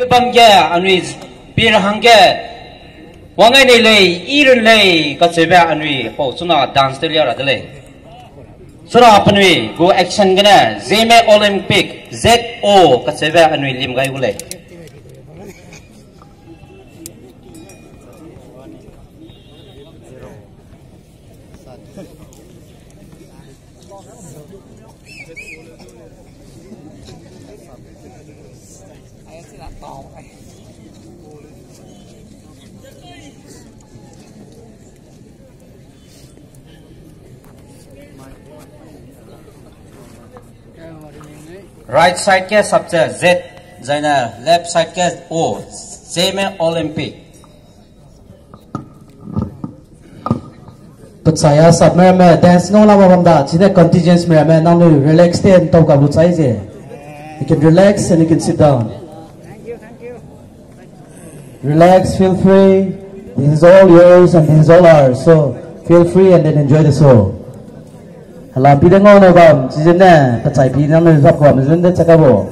Bangga anui bir hangga wangai nei lei iren lei ka sebe anui ho suna dance te liara de lei sura panui go action gana zeme olympic ZO ka sebe anui lim gai ulei right side ke सबसे Z जाना left side के O zeme olympic Saya sab mereka dance ngolah macam dah. Cina contingents mereka namu relax dan tahu kamu saja. You can relax and you can sit down. Relax, feel free. This is all yours and this is all ours. So feel free and then enjoy the show. Kalau pidang ngolah bam, cina percaya pidang namu sab kau macam mana cakap bo.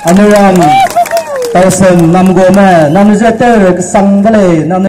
Anuram Tausen Nam Gome Nam Zeter Sang Gale Nam